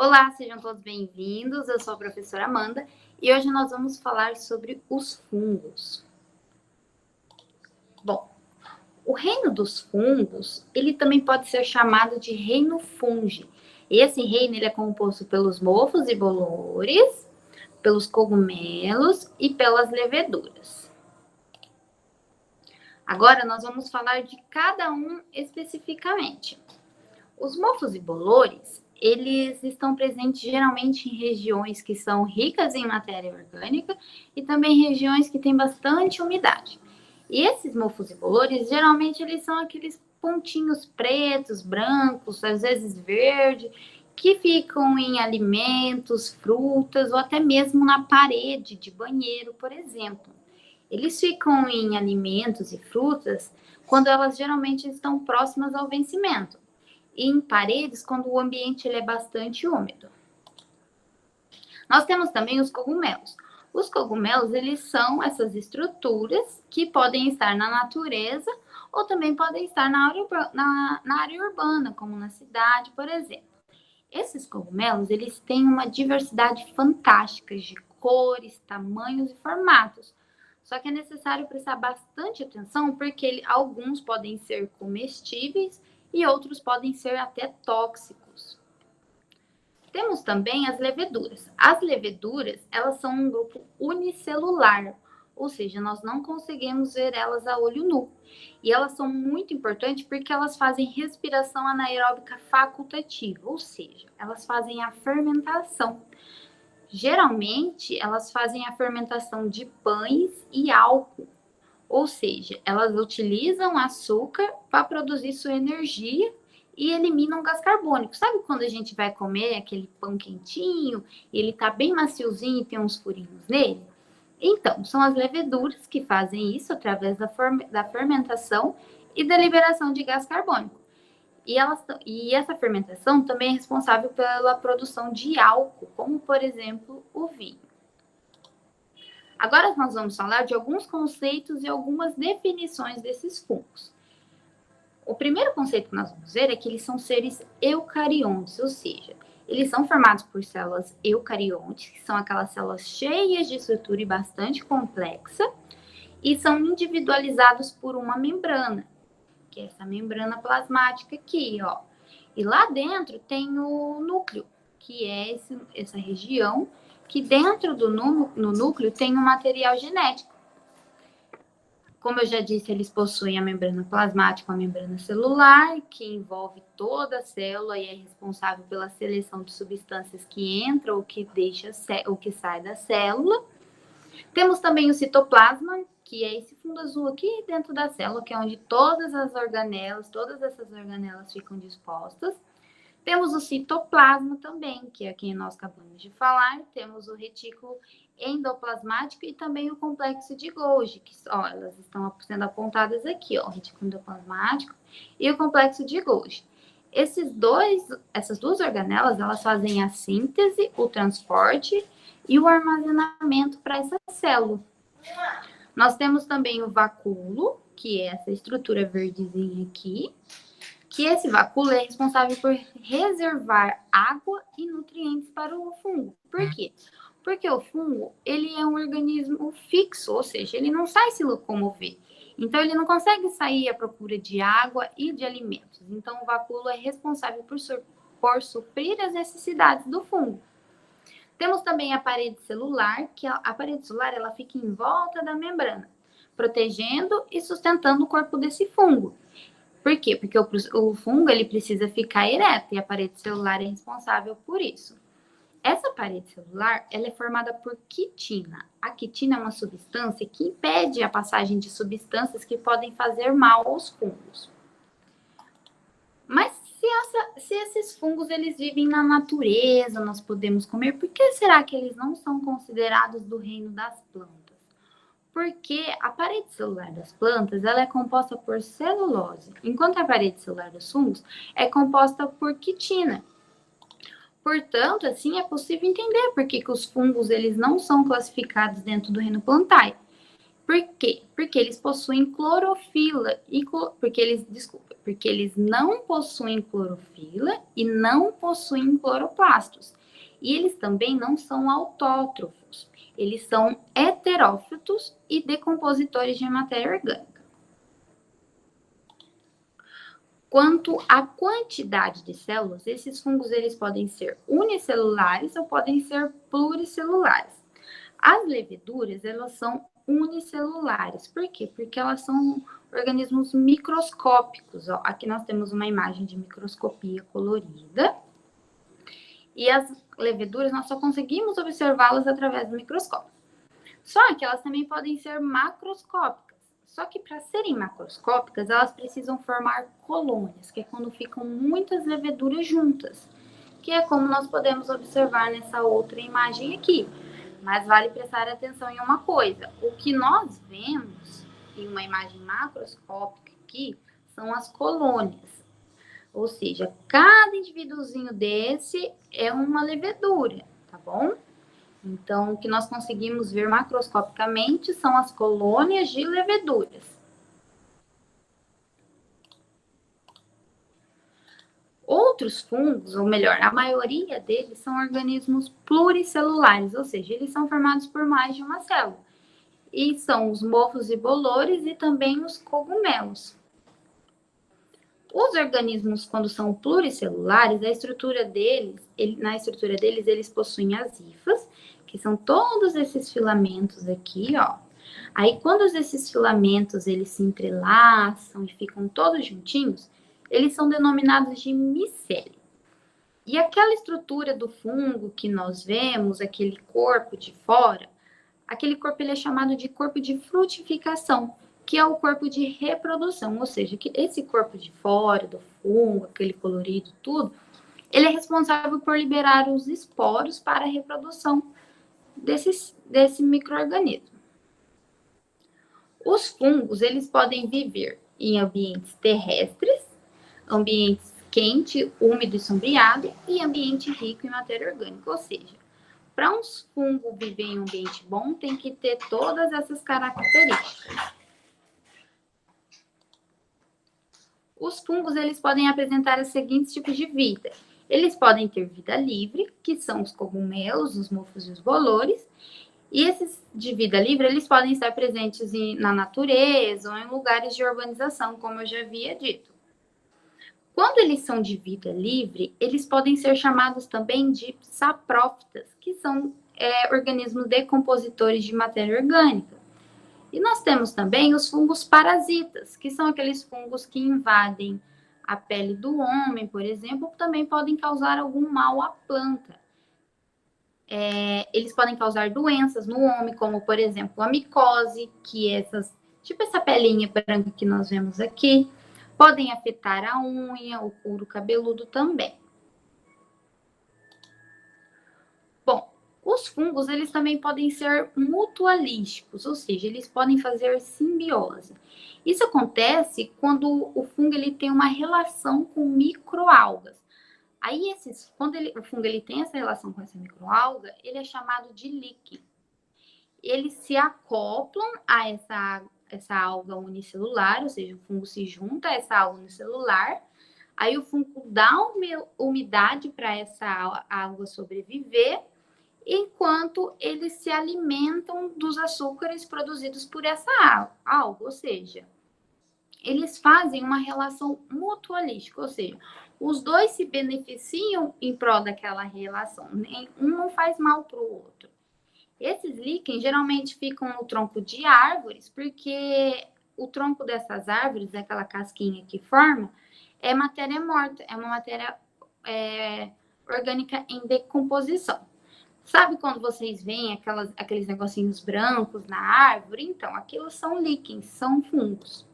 Olá, sejam todos bem-vindos. Eu sou a professora Amanda e hoje nós vamos falar sobre os fungos. Bom, o reino dos fungos, ele também pode ser chamado de reino fungi. Esse reino ele é composto pelos mofos e bolores, pelos cogumelos e pelas leveduras. Agora nós vamos falar de cada um especificamente. Os mofos e bolores, eles estão presentes geralmente em regiões que são ricas em matéria orgânica e também regiões que têm bastante umidade. E esses mofos e bolores, geralmente, eles são aqueles pontinhos pretos, brancos, às vezes verde, que ficam em alimentos, frutas ou até mesmo na parede de banheiro, por exemplo. Eles ficam em alimentos e frutas quando elas geralmente estão próximas ao vencimento. E em paredes quando o ambiente ele é bastante úmido. Nós temos também os cogumelos. Os cogumelos, eles são essas estruturas que podem estar na natureza ou também podem estar na área urbana, como na cidade, por exemplo. Esses cogumelos, eles têm uma diversidade fantástica de cores, tamanhos e formatos. Só que é necessário prestar bastante atenção porque alguns podem ser comestíveis e outros podem ser até tóxicos. Temos também as leveduras. As leveduras, elas são um grupo unicelular, ou seja, nós não conseguimos ver elas a olho nu. E elas são muito importantes porque elas fazem respiração anaeróbica facultativa, ou seja, elas fazem a fermentação. Geralmente, elas fazem a fermentação de pães e álcool. Ou seja, elas utilizam açúcar para produzir sua energia e eliminam gás carbônico. Sabe quando a gente vai comer aquele pão quentinho, e ele tá bem maciozinho e tem uns furinhos nele? Então, são as leveduras que fazem isso através da fermentação e da liberação de gás carbônico. E essa fermentação também é responsável pela produção de álcool, como, por exemplo, o vinho. Agora nós vamos falar de alguns conceitos e algumas definições desses fungos. O primeiro conceito que nós vamos ver é que eles são seres eucariontes, ou seja, eles são formados por células eucariontes, que são aquelas células cheias de estrutura e bastante complexa, e são individualizados por uma membrana, que é essa membrana plasmática aqui, ó. E lá dentro tem o núcleo, que é essa região que dentro no núcleo tem um material genético. Como eu já disse, eles possuem a membrana plasmática, a membrana celular, que envolve toda a célula e é responsável pela seleção de substâncias que entram ou que sai da célula. Temos também o citoplasma, que é esse fundo azul aqui dentro da célula, que é onde todas essas organelas ficam dispostas. Temos o citoplasma também, que é quem nós acabamos de falar. Temos o retículo endoplasmático e também o complexo de Golgi, que elas estão sendo apontadas aqui, ó, o retículo endoplasmático e o complexo de Golgi. Essas duas organelas, elas fazem a síntese, o transporte e o armazenamento para essa célula. Nós temos também o vacúolo, que é essa estrutura verdezinha aqui, que esse vacúolo é responsável por reservar água e nutrientes para o fungo. Por quê? Porque o fungo, ele é um organismo fixo, ou seja, ele não sai se locomover. Então, ele não consegue sair à procura de água e de alimentos. Então, o vacúolo é responsável por suprir as necessidades do fungo. Temos também a parede celular, que a parede celular ela fica em volta da membrana, protegendo e sustentando o corpo desse fungo. Por quê? Porque o fungo ele precisa ficar ereto e a parede celular é responsável por isso. Essa parede celular ela é formada por quitina. A quitina é uma substância que impede a passagem de substâncias que podem fazer mal aos fungos. Mas se esses fungos eles vivem na natureza, nós podemos comer, por que será que eles não são considerados do reino das plantas? Porque a parede celular das plantas ela é composta por celulose, enquanto a parede celular dos fungos é composta por quitina. Portanto, assim é possível entender por que os fungos eles não são classificados dentro do reino plantae. Por quê? Porque eles possuem clorofila e porque eles não possuem clorofila e não possuem cloroplastos. E eles também não são autótrofos. Eles são heterófitos e decompositores de matéria orgânica. Quanto à quantidade de células, esses fungos eles podem ser unicelulares ou podem ser pluricelulares. As leveduras, elas são unicelulares. Por quê? Porque elas são organismos microscópicos. Ó, aqui nós temos uma imagem de microscopia colorida. E as leveduras, nós só conseguimos observá-las através do microscópio. Só que elas também podem ser macroscópicas. Só que para serem macroscópicas, elas precisam formar colônias, que é quando ficam muitas leveduras juntas, que é como nós podemos observar nessa outra imagem aqui. Mas vale prestar atenção em uma coisa. O que nós vemos em uma imagem macroscópica aqui são as colônias. Ou seja, cada indivíduozinho desse é uma levedura, tá bom? Então, o que nós conseguimos ver macroscopicamente são as colônias de leveduras. Outros fungos, ou melhor, a maioria deles são organismos pluricelulares, ou seja, eles são formados por mais de uma célula. E são os mofos e bolores e também os cogumelos. Os organismos, quando são pluricelulares, na estrutura deles, eles possuem as hifas, que são todos esses filamentos aqui, ó. Aí, quando esses filamentos, eles se entrelaçam e ficam todos juntinhos, eles são denominados de micélio. E aquela estrutura do fungo que nós vemos, aquele corpo de fora, aquele corpo ele é chamado de corpo de frutificação, que é o corpo de reprodução, ou seja, que esse corpo de fora do fungo, aquele colorido, tudo, ele é responsável por liberar os esporos para a reprodução desse micro-organismo. Os fungos, eles podem viver em ambientes terrestres, ambientes quente, úmido e sombreado e ambiente rico em matéria orgânica, ou seja, para um fungo viver em um ambiente bom, tem que ter todas essas características. Os fungos, eles podem apresentar os seguintes tipos de vida. Eles podem ter vida livre, que são os cogumelos, os mofos e os bolores. E esses de vida livre, eles podem estar presentes na natureza ou em lugares de urbanização, como eu já havia dito. Quando eles são de vida livre, eles podem ser chamados também de saprófitas, que são organismos decompositores de matéria orgânica. E nós temos também os fungos parasitas, que são aqueles fungos que invadem a pele do homem, por exemplo, também podem causar algum mal à planta. Eles podem causar doenças no homem, como, por exemplo, a micose, que é tipo essa pelinha branca que nós vemos aqui. Podem afetar a unha, o couro cabeludo também. Bom, os fungos, eles também podem ser mutualísticos, ou seja, eles podem fazer simbiose. Isso acontece quando o fungo ele tem uma relação com microalgas. Aí, quando o fungo ele tem essa relação com essa microalga, ele é chamado de líquen. Eles se acoplam a essa alga unicelular, ou seja, o fungo se junta a essa alga unicelular, aí o fungo dá umidade para essa alga sobreviver, enquanto eles se alimentam dos açúcares produzidos por essa alga, ou seja, eles fazem uma relação mutualística, ou seja, os dois se beneficiam em prol daquela relação, um não faz mal para o outro. Esses líquens geralmente ficam no tronco de árvores, porque o tronco dessas árvores, aquela casquinha que forma, é matéria morta, é uma matéria orgânica em decomposição. Sabe quando vocês veem aqueles negocinhos brancos na árvore? Então, aquilo são líquens, são fungos.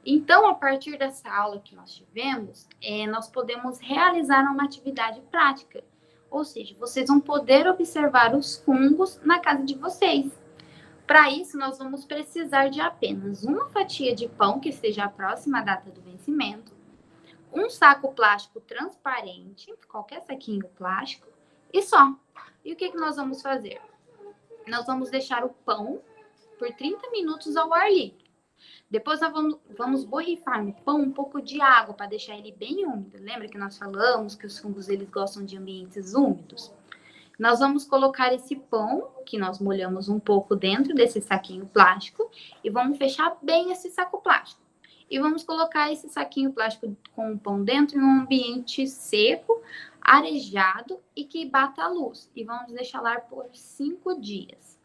Então, a partir dessa aula que nós tivemos, nós podemos realizar uma atividade prática. Ou seja, vocês vão poder observar os fungos na casa de vocês. Para isso, nós vamos precisar de apenas uma fatia de pão que esteja próxima à data do vencimento, um saco plástico transparente, qualquer saquinho plástico, e só. E o que nós vamos fazer? Nós vamos deixar o pão por 30 minutos ao ar livre. Depois nós vamos borrifar no pão um pouco de água para deixar ele bem úmido. Lembra que nós falamos que os fungos eles gostam de ambientes úmidos? Nós vamos colocar esse pão, que nós molhamos um pouco dentro desse saquinho plástico, e vamos fechar bem esse saco plástico. E vamos colocar esse saquinho plástico com o pão dentro em um ambiente seco, arejado e que bata a luz. E vamos deixar lá por 5 dias.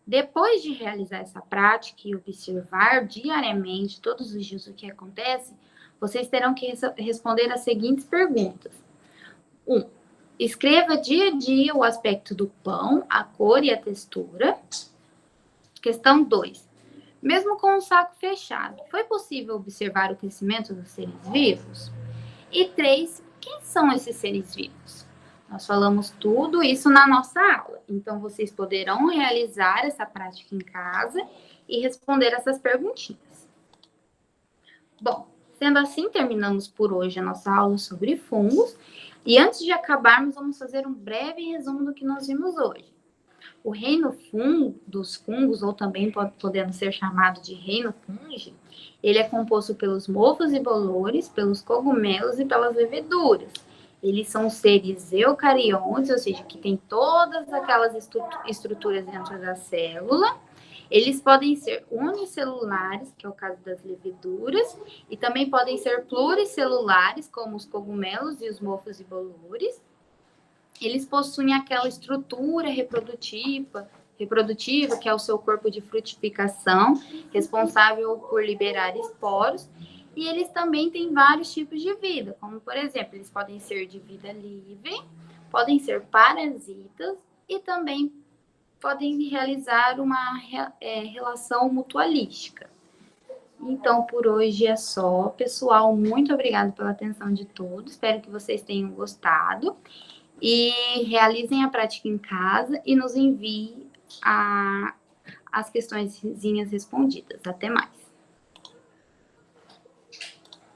Depois de realizar essa prática e observar diariamente, todos os dias, o que acontece, vocês terão que responder as seguintes perguntas. 1. Escreva dia a dia o aspecto do pão, a cor e a textura. Questão 2. Mesmo com o saco fechado, foi possível observar o crescimento dos seres vivos? E 3. Quem são esses seres vivos? Nós falamos tudo isso na nossa aula, então vocês poderão realizar essa prática em casa e responder essas perguntinhas. Bom, sendo assim, terminamos por hoje a nossa aula sobre fungos. E antes de acabarmos, vamos fazer um breve resumo do que nós vimos hoje. O reino dos fungos, ou também podendo ser chamado de reino fungi, ele é composto pelos mofos e bolores, pelos cogumelos e pelas leveduras. Eles são seres eucariontes, ou seja, que tem todas aquelas estruturas dentro da célula. Eles podem ser unicelulares, que é o caso das leveduras, e também podem ser pluricelulares, como os cogumelos e os mofos e bolores. Eles possuem aquela estrutura reprodutiva, que é o seu corpo de frutificação, responsável por liberar esporos. E eles também têm vários tipos de vida, como, por exemplo, eles podem ser de vida livre, podem ser parasitas e também podem realizar uma relação mutualística. Então, por hoje é só. Pessoal, muito obrigada pela atenção de todos. Espero que vocês tenham gostado. E realizem a prática em casa e nos enviem as questõezinhas respondidas. Até mais.